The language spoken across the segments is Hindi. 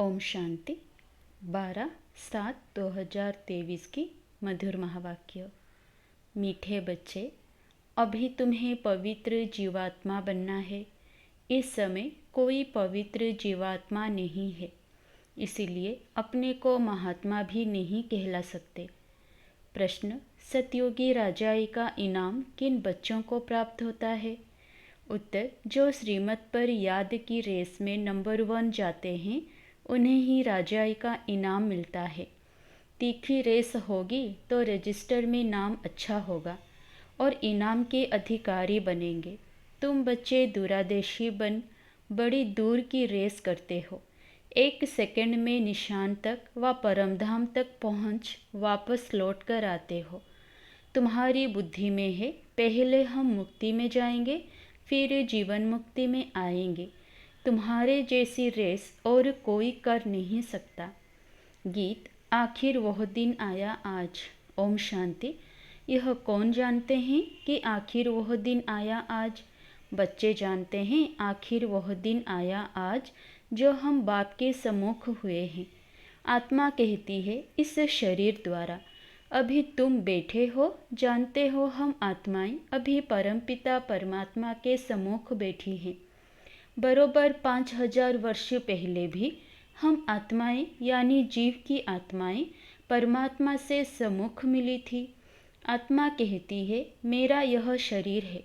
ओम शांति 12/7/2023 की मधुर महावाक्य। मीठे बच्चे, अभी तुम्हें पवित्र जीवात्मा बनना है। इस समय कोई पवित्र जीवात्मा नहीं है, इसीलिए अपने को महात्मा भी नहीं कहला सकते। प्रश्न: सतयोगी राजाई का इनाम किन बच्चों को प्राप्त होता है? उत्तर: जो श्रीमत पर याद की रेस में नंबर 1 जाते हैं, उन्हें ही राजाई का इनाम मिलता है। तीखी रेस होगी तो रजिस्टर में नाम अच्छा होगा और इनाम के अधिकारी बनेंगे। तुम बच्चे दूरादेशी बन बड़ी दूर की रेस करते हो। 1 सेकंड में निशान तक व परमधाम तक पहुँच वापस लौट कर आते हो। तुम्हारी बुद्धि में है, पहले हम मुक्ति में जाएंगे, फिर जीवन मुक्ति में आएंगे। तुम्हारे जैसी रेस और कोई कर नहीं सकता। गीत: आखिर वह दिन आया आज। ओम शांति। यह कौन जानते हैं कि आखिर वह दिन आया आज? बच्चे जानते हैं आखिर वह दिन आया आज जो हम बाप के सम्मुख हुए हैं। आत्मा कहती है इस शरीर द्वारा, अभी तुम बैठे हो, जानते हो हम आत्माएं अभी परमपिता परमात्मा के सम्मुख बैठी हैं। बरोबर 5000 वर्ष पहले भी हम आत्माएं यानी जीव की आत्माएं परमात्मा से सम्मुख मिली थी। आत्मा कहती है मेरा यह शरीर है।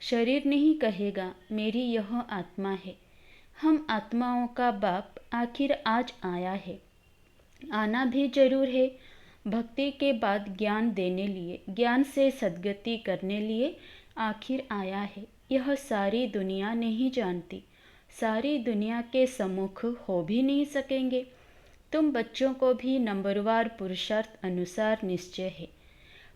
शरीर नहीं कहेगा मेरी यह आत्मा है। हम आत्माओं का बाप आखिर आज आया है। आना भी जरूर है। भक्ति के बाद ज्ञान देने लिए, ज्ञान से सद्गति करने लिए आखिर आया है। यह सारी दुनिया नहीं जानती, सारी दुनिया के सम्मुख हो भी नहीं सकेंगे। तुम बच्चों को भी नंबरवार पुरुषार्थ अनुसार निश्चय है।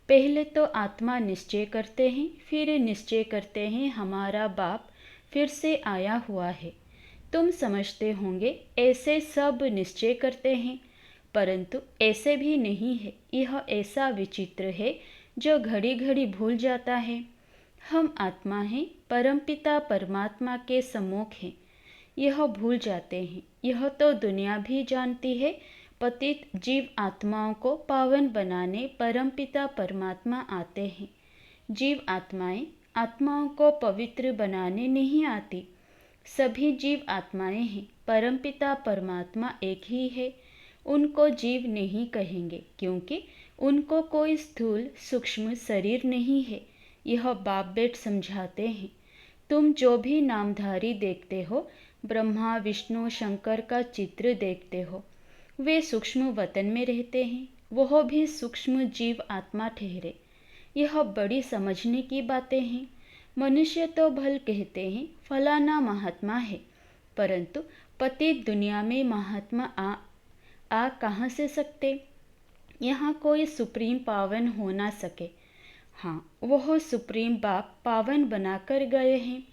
पहले तो आत्मा निश्चय करते हैं, फिर निश्चय करते हैं हमारा बाप फिर से आया हुआ है। तुम समझते होंगे ऐसे सब निश्चय करते हैं, परंतु ऐसे भी नहीं है। यह ऐसा विचित्र है जो घड़ी घड़ी भूल जाता है। हम आत्मा हैं, परमपिता परमात्मा के सम्मुख हैं, यह भूल जाते हैं। यह तो दुनिया भी जानती है। पतित जीव आत्माओं को पावन बनाने परमपिता परमात्मा आते हैं। जीव आत्माएं आत्माओं को पवित्र बनाने नहीं आती। सभी जीव आत्माएं हैं, परमपिता परमात्मा एक ही है। उनको जीव नहीं कहेंगे क्योंकि उनको कोई स्थूल सूक्ष्म शरीर नहीं है। यह बाप बेट समझाते हैं। तुम जो भी नामधारी देखते हो, ब्रह्मा विष्णु शंकर का चित्र देखते हो, वे सूक्ष्म वतन में रहते हैं। वह भी सूक्ष्म जीव आत्मा ठहरे। यह बड़ी समझने की बातें हैं। मनुष्य तो भल कहते हैं फलाना महात्मा है, परंतु पतित दुनिया में महात्मा आ कहाँ से सकते? यहाँ कोई सुप्रीम पावन हो ना सके। हाँ, वह सुप्रीम बाप पावन बनाकर गए हैं।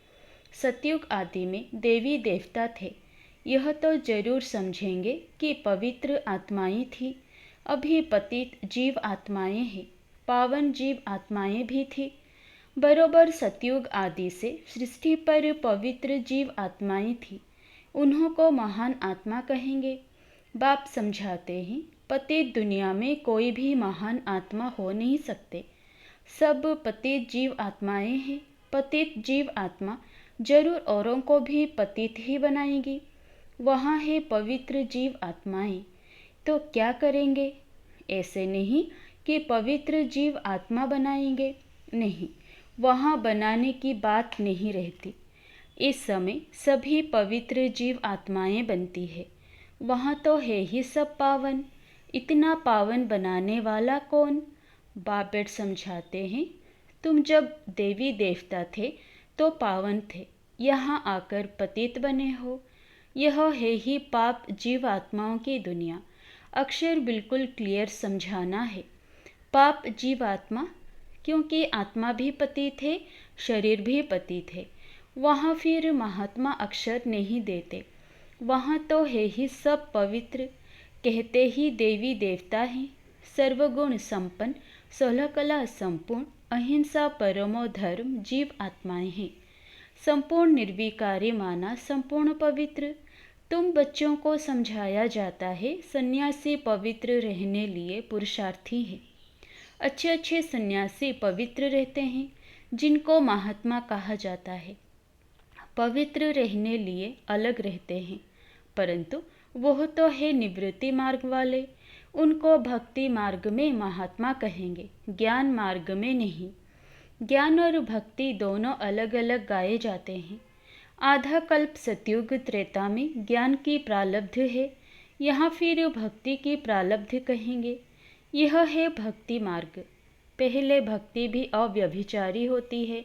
सतयुग आदि में देवी देवता थे, यह तो जरूर समझेंगे कि पवित्र आत्माएं थी। अभी पतित जीव आत्माएं हैं, पावन जीव आत्माएं भी थी। बरोबर सतयुग आदि से सृष्टि पर पवित्र जीव आत्माएं थी, उन्हों को महान आत्मा कहेंगे। बाप समझाते हैं पतित दुनिया में कोई भी महान आत्मा हो नहीं सकते। सब पतित जीव आत्माएं हैं। पतित जीव आत्मा जरूर औरों को भी पतित ही बनाएगी। वहाँ है पवित्र जीव आत्माएं, तो क्या करेंगे? ऐसे नहीं कि पवित्र जीव आत्मा बनाएंगे, नहीं, वहाँ बनाने की बात नहीं रहती। इस समय सभी पवित्र जीव आत्माएं बनती है। वहाँ तो है ही सब पावन। इतना पावन बनाने वाला कौन? बाप बेट समझाते हैं तुम जब देवी देवता थे तो पावन थे, यहाँ आकर पतित बने हो। यह है ही पाप जीव आत्माओं की दुनिया। अक्षर बिल्कुल क्लियर समझाना है। पाप जीव आत्मा, क्योंकि आत्मा भी पतित है, शरीर भी पतित है। वहाँ फिर महात्मा अक्षर नहीं देते। वहाँ तो है ही सब पवित्र, कहते ही देवी देवता हैं। सर्वगुण संपन्न, 16 कला संपूर्ण, अहिंसा परमो धर्म जीव आत्माएं हैं। संपूर्ण निर्विकारी माना संपूर्ण पवित्र। तुम बच्चों को समझाया जाता है सन्यासी पवित्र रहने लिए पुरुषार्थी हैं। अच्छे अच्छे सन्यासी पवित्र रहते हैं, जिनको महात्मा कहा जाता है। पवित्र रहने लिए अलग रहते हैं, परंतु वह तो है निवृत्ति मार्ग वाले, उनको भक्ति मार्ग में महात्मा कहेंगे, ज्ञान मार्ग में नहीं। ज्ञान और भक्ति दोनों अलग अलग गाए जाते हैं। आधा कल्प सतयुग त्रेता में ज्ञान की प्रारब्ध है, यहाँ फिर भक्ति की प्रारब्ध कहेंगे। यह है भक्ति मार्ग। पहले भक्ति भी अव्यभिचारी होती है,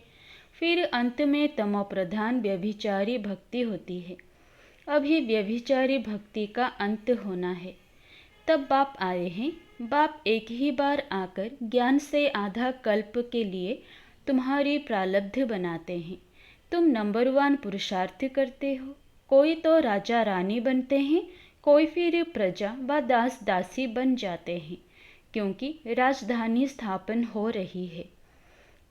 फिर अंत में तमोप्रधान व्यभिचारी भक्ति होती है। अभी व्यभिचारी भक्ति का अंत होना है। तब बाप आए हैं। बाप एक ही बार आकर ज्ञान से आधा कल्प के लिए तुम्हारी प्रारब्ध बनाते हैं। तुम नंबर 1 पुरुषार्थ करते हो। कोई तो राजा रानी बनते हैं, कोई फिर प्रजा व दास दासी बन जाते हैं, क्योंकि राजधानी स्थापन हो रही है।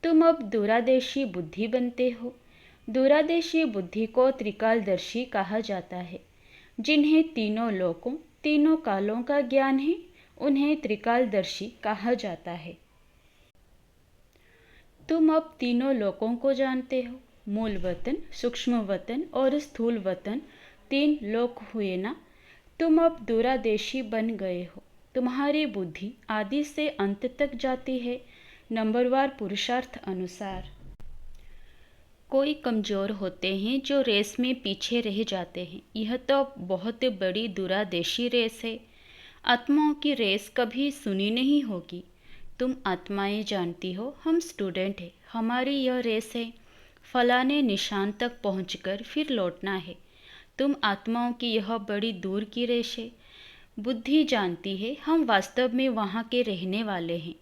तुम अब दूरादेशी बुद्धि बनते हो। दूरादेशी बुद्धि को त्रिकालदर्शी कहा जाता है। जिन्हें तीनों लोकों तीनों कालों का ज्ञान है, उन्हें त्रिकालदर्शी कहा जाता है। तुम अब तीनों लोकों को जानते हो। मूल वतन, सूक्ष्म वतन और स्थूल वतन 3 लोक हुए ना। तुम अब दूरादेशी बन गए हो। तुम्हारी बुद्धि आदि से अंत तक जाती है, नंबरवार पुरुषार्थ अनुसार। कोई कमज़ोर होते हैं जो रेस में पीछे रह जाते हैं। यह तो बहुत बड़ी दूरादेशी रेस है। आत्माओं की रेस कभी सुनी नहीं होगी। तुम आत्माएं जानती हो, हम स्टूडेंट हैं, हमारी यह रेस है। फलाने निशान तक पहुंचकर फिर लौटना है। तुम आत्माओं की यह बड़ी दूर की रेस है। बुद्धि जानती है हम वास्तव में वहाँ के रहने वाले हैं।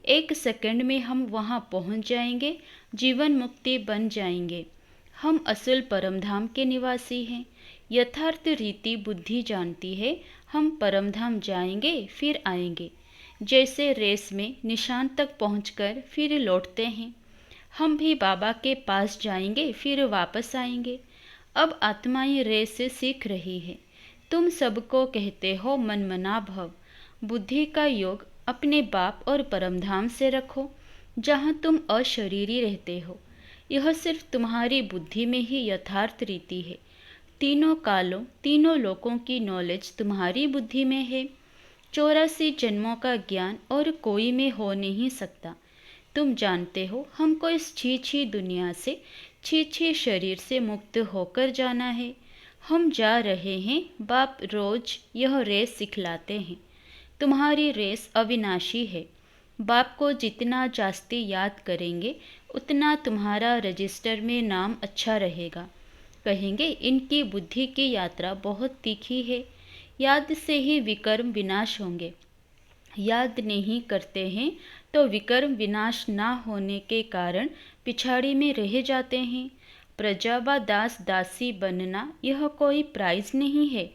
1 सेकंड में हम वहाँ पहुँच जाएंगे, जीवन मुक्ति बन जाएंगे। हम असल परमधाम के निवासी हैं। यथार्थ रीति बुद्धि जानती है हम परमधाम जाएंगे फिर आएंगे। जैसे रेस में निशान तक पहुंचकर फिर लौटते हैं, हम भी बाबा के पास जाएंगे फिर वापस आएंगे। अब आत्माएं रेस सीख रही है। तुम सबको कहते हो मनमना भव। बुद्धि का योग अपने बाप और परमधाम से रखो, जहाँ तुम अशरीरी रहते हो। यह सिर्फ तुम्हारी बुद्धि में ही यथार्थ रीति है। तीनों कालों तीनों लोकों की नॉलेज तुम्हारी बुद्धि में है। 84 जन्मों का ज्ञान और कोई में हो नहीं सकता। तुम जानते हो हमको इस छी दुनिया से छी शरीर से मुक्त होकर जाना है। हम जा रहे हैं। बाप रोज यह रेस सिखलाते हैं। तुम्हारी रेस अविनाशी है। बाप को जितना जास्ती याद करेंगे उतना तुम्हारा रजिस्टर में नाम अच्छा रहेगा। कहेंगे इनकी बुद्धि की यात्रा बहुत तीखी है। याद से ही विकर्म विनाश होंगे। याद नहीं करते हैं तो विकर्म विनाश ना होने के कारण पिछाड़ी में रह जाते हैं। प्रजा व दास दासी बनना यह कोई प्राइज नहीं है।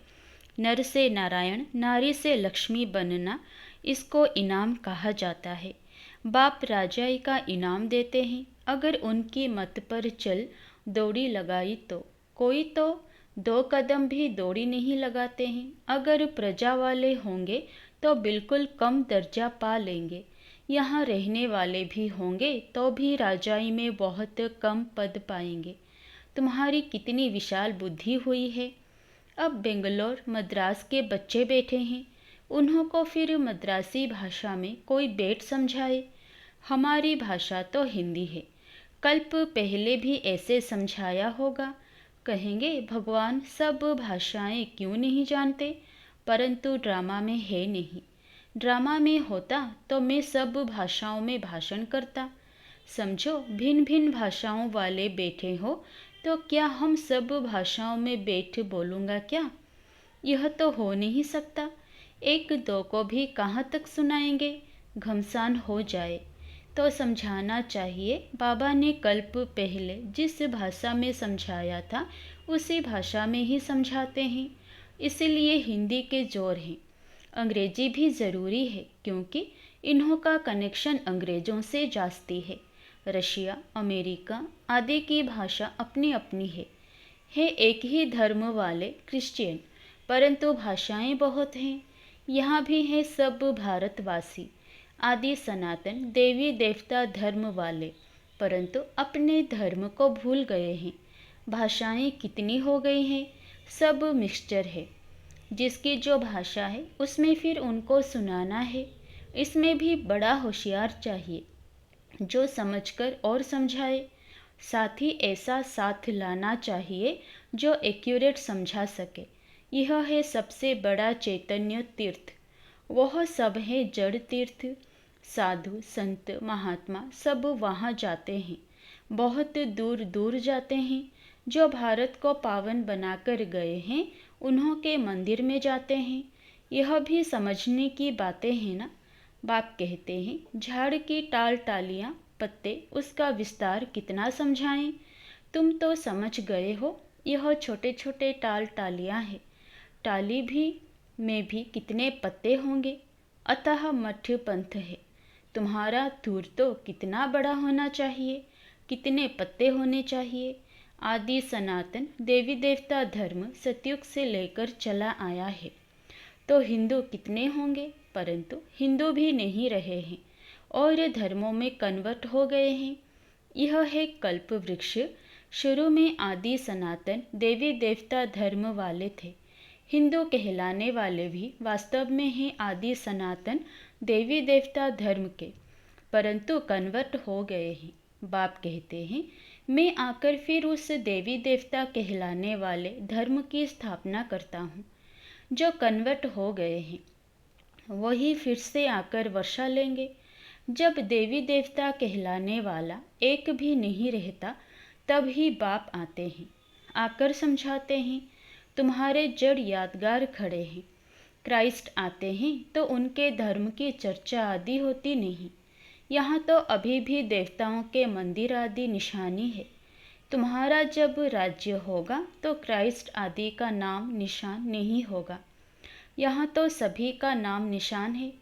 नर से नारायण, नारी से लक्ष्मी बनना, इसको इनाम कहा जाता है। बाप राजाई का इनाम देते हैं। अगर उनकी मत पर चल दौड़ी लगाई तो कोई तो 2 कदम भी दौड़ी नहीं लगाते हैं। अगर प्रजा वाले होंगे तो बिल्कुल कम दर्जा पा लेंगे। यहाँ रहने वाले भी होंगे तो भी राजाई में बहुत कम पद पाएंगे। तुम्हारी कितनी विशाल बुद्धि हुई है। अब बेंगलोर मद्रास के बच्चे बैठे हैं, उन्हों को फिर मद्रासी भाषा में कोई बैठ समझाए। हमारी भाषा तो हिंदी है, कल्प पहले भी ऐसे समझाया होगा। कहेंगे भगवान सब भाषाएं क्यों नहीं जानते, परंतु ड्रामा में है नहीं। ड्रामा में होता तो मैं सब भाषाओं में भाषण करता। समझो भिन्न भिन्न भाषाओं वाले बैठे हो तो क्या हम सब भाषाओं में बैठ बोलूँगा क्या? यह तो हो नहीं सकता। 1-2 को भी कहाँ तक सुनाएंगे, घमसान हो जाए तो समझाना चाहिए। बाबा ने कल्प पहले जिस भाषा में समझाया था उसी भाषा में ही समझाते हैं, इसलिए हिंदी के जोर हैं। अंग्रेजी भी ज़रूरी है क्योंकि इन्हों का कनेक्शन अंग्रेज़ों से जास्ती है। रशिया, अमेरिका आदि की भाषा अपनी अपनी है एक ही धर्म वाले क्रिश्चियन परंतु भाषाएं बहुत हैं। यहाँ भी हैं सब भारतवासी, आदि सनातन देवी देवता धर्म वाले, परंतु अपने धर्म को भूल गए हैं। भाषाएं कितनी हो गई हैं, सब मिक्सचर है। जिसकी जो भाषा है उसमें फिर उनको सुनाना है। इसमें भी बड़ा होशियार चाहिए जो समझकर और समझाए। साथ ही ऐसा साथ लाना चाहिए जो एक्यूरेट समझा सके। यह है सबसे बड़ा चैतन्य तीर्थ। वह सब है जड़ तीर्थ। साधु संत महात्मा सब वहाँ जाते हैं, बहुत दूर दूर जाते हैं। जो भारत को पावन बनाकर गए हैं उन्हों के मंदिर में जाते हैं। यह भी समझने की बातें हैं ना। बाप कहते हैं झाड़ की टाल टालियाँ पत्ते, उसका विस्तार कितना समझाएं। तुम तो समझ गए हो, यह छोटे छोटे टाल टालियाँ हैं। टाली भी में भी कितने पत्ते होंगे। अतः मठ पंथ है। तुम्हारा धूर तो कितना बड़ा होना चाहिए, कितने पत्ते होने चाहिए। आदि सनातन देवी देवता धर्म सतयुग से लेकर चला आया है। तो हिंदू कितने होंगे, परंतु हिंदू भी नहीं रहे हैं और धर्मों में कन्वर्ट हो गए हैं। यह है कल्प वृक्ष। शुरू में आदि सनातन देवी देवता धर्म वाले थे। हिंदू कहलाने वाले भी वास्तव में हैं आदि सनातन देवी देवता धर्म के, परंतु कन्वर्ट हो गए हैं। बाप कहते हैं मैं आकर फिर उस देवी देवता कहलाने वाले धर्म की स्थापना करता हूँ। जो कन्वर्ट हो गए हैं वही फिर से आकर वर्षा लेंगे। जब देवी देवता कहलाने वाला एक भी नहीं रहता तब ही बाप आते हैं, आकर समझाते हैं। तुम्हारे जड़ यादगार खड़े हैं। क्राइस्ट आते हैं तो उनके धर्म की चर्चा आदि होती नहीं। यहाँ तो अभी भी देवताओं के मंदिर आदि निशानी है। तुम्हारा जब राज्य होगा तो क्राइस्ट आदि का नाम निशान नहीं होगा। यहाँ तो सभी का नाम निशान है।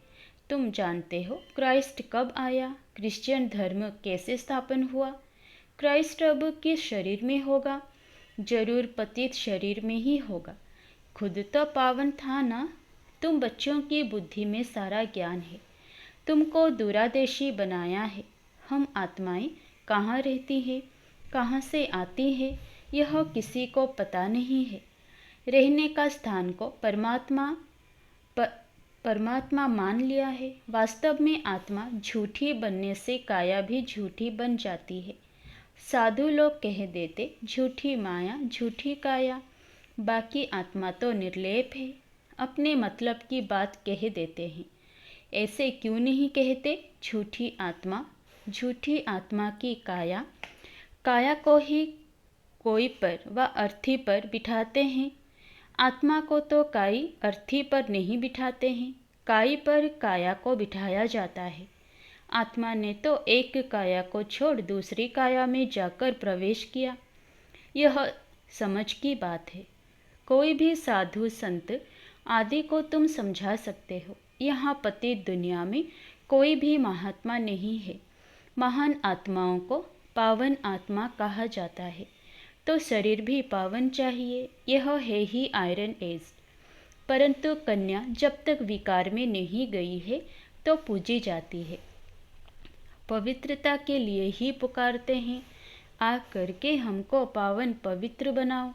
तुम जानते हो क्राइस्ट कब आया, क्रिश्चियन धर्म कैसे स्थापन हुआ। क्राइस्ट अब किस शरीर में होगा, जरूर पतित शरीर में ही होगा। खुद तो पावन था ना। तुम बच्चों की बुद्धि में सारा ज्ञान है, तुमको दूरादेशी बनाया है। हम आत्माएं कहाँ रहती हैं, कहाँ से आती है, यह किसी को पता नहीं है। रहने का स्थान को परमात्मा मान लिया है। वास्तव में आत्मा झूठी बनने से काया भी झूठी बन जाती है। साधु लोग कह देते झूठी माया झूठी काया, बाकी आत्मा तो निर्लेप है। अपने मतलब की बात कह देते हैं। ऐसे क्यों नहीं कहते झूठी आत्मा की काया। काया को ही कोई पर व अर्थी पर बिठाते हैं। आत्मा को तो काई अर्थी पर नहीं बिठाते हैं, काई पर काया को बिठाया जाता है। आत्मा ने तो एक काया को छोड़ दूसरी काया में जाकर प्रवेश किया। यह समझ की बात है। कोई भी साधु संत आदि को तुम समझा सकते हो। यहाँ पतित दुनिया में कोई भी महात्मा नहीं है। महान आत्माओं को पावन आत्मा कहा जाता है, तो शरीर भी पावन चाहिए। यह है ही आयरन एज। परंतु कन्या जब तक विकार में नहीं गई है तो पूजी जाती है। पवित्रता के लिए ही पुकारते हैं, आ करके हमको पावन पवित्र बनाओ।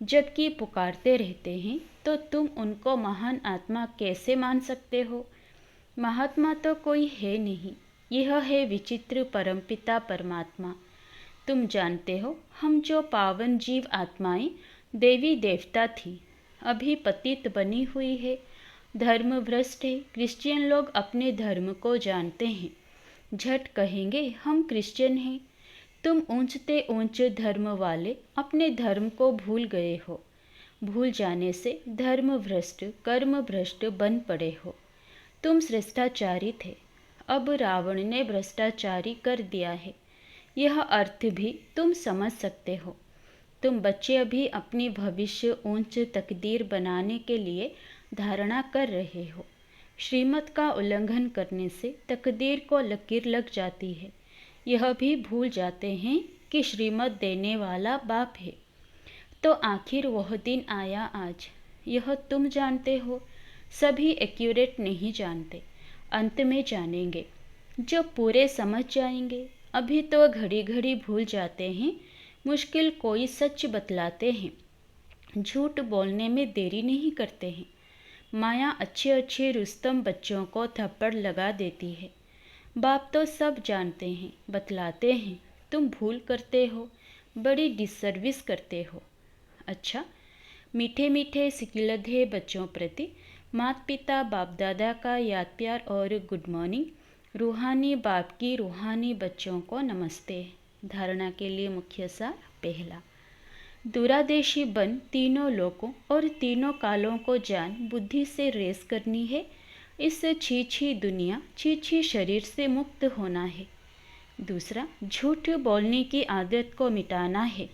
जबकि पुकारते रहते हैं तो तुम उनको महान आत्मा कैसे मान सकते हो। महात्मा तो कोई है नहीं, यह है विचित्र परमपिता परमात्मा। तुम जानते हो हम जो पावन जीव आत्माएं देवी देवता थी, अभी पतित बनी हुई है, धर्म भ्रष्ट है। क्रिश्चियन लोग अपने धर्म को जानते हैं, झट कहेंगे हम क्रिश्चियन हैं। तुम ऊंचते ऊंच धर्म वाले अपने धर्म को भूल गए हो। भूल जाने से धर्म भ्रष्ट कर्म भ्रष्ट बन पड़े हो। तुम श्रेष्ठाचारी थे, अब रावण ने भ्रष्टाचारी कर दिया है। यह अर्थ भी तुम समझ सकते हो। तुम बच्चे अभी अपनी भविष्य ऊंच तकदीर बनाने के लिए धारणा कर रहे हो। श्रीमत का उल्लंघन करने से तकदीर को लकीर लग जाती है। यह भी भूल जाते हैं कि श्रीमत देने वाला बाप है। तो आखिर वह दिन आया आज यह तुम जानते हो। सभी एक्यूरेट नहीं जानते, अंत में जानेंगे। जब पूरे समझ जाएंगे। अभी तो घड़ी घड़ी भूल जाते हैं। मुश्किल कोई सच बतलाते हैं। झूठ बोलने में देरी नहीं करते हैं। माया अच्छे अच्छे रुस्तम बच्चों को थप्पड़ लगा देती है। बाप तो सब जानते हैं, बतलाते हैं। तुम भूल करते हो, बड़ी डिसर्विस करते हो। अच्छा, मीठे मीठे सिकिलधे बच्चों प्रति माता पिता बाप दादा का याद प्यार और गुड मॉर्निंग। रूहानी बाप की रूहानी बच्चों को नमस्ते। धारणा के लिए मुख्य सार। पहला, दूरादेशी बन तीनों लोकों और तीनों कालों को जान बुद्धि से रेस करनी है। इस छी दुनिया छी शरीर से मुक्त होना है। दूसरा, झूठ बोलने की आदत को मिटाना है।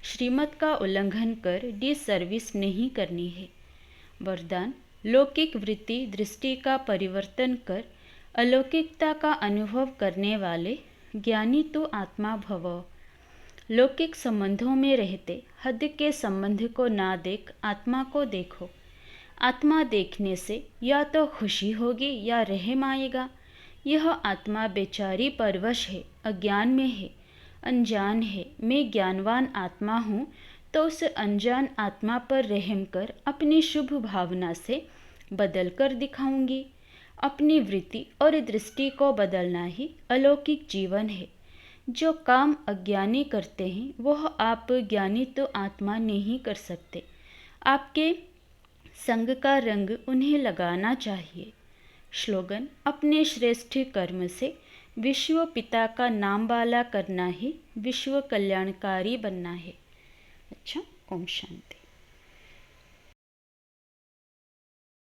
श्रीमत का उल्लंघन कर डिसर्विस नहीं करनी है। वरदान, लौकिक वृत्ति दृष्टि का परिवर्तन कर अलौकिकता का अनुभव करने वाले ज्ञानी तो आत्मा भव। लौकिक संबंधों में रहते हद के संबंध को ना देख आत्मा को देखो। आत्मा देखने से या तो खुशी होगी या रहम आएगा। यह आत्मा बेचारी परवश है, अज्ञान में है, अनजान है। मैं ज्ञानवान आत्मा हूँ तो उस अनजान आत्मा पर रहम कर अपनी शुभ भावना से बदल कर दिखाऊंगी। अपनी वृत्ति और दृष्टि को बदलना ही अलौकिक जीवन है। जो काम अज्ञानी करते हैं वह आप ज्ञानी तो आत्मा नहीं कर सकते। आपके संग का रंग उन्हें लगाना चाहिए। स्लोगन, अपने श्रेष्ठ कर्म से विश्व पिता का नाम वाला करना ही विश्व कल्याणकारी बनना है। अच्छा, ओम शांति।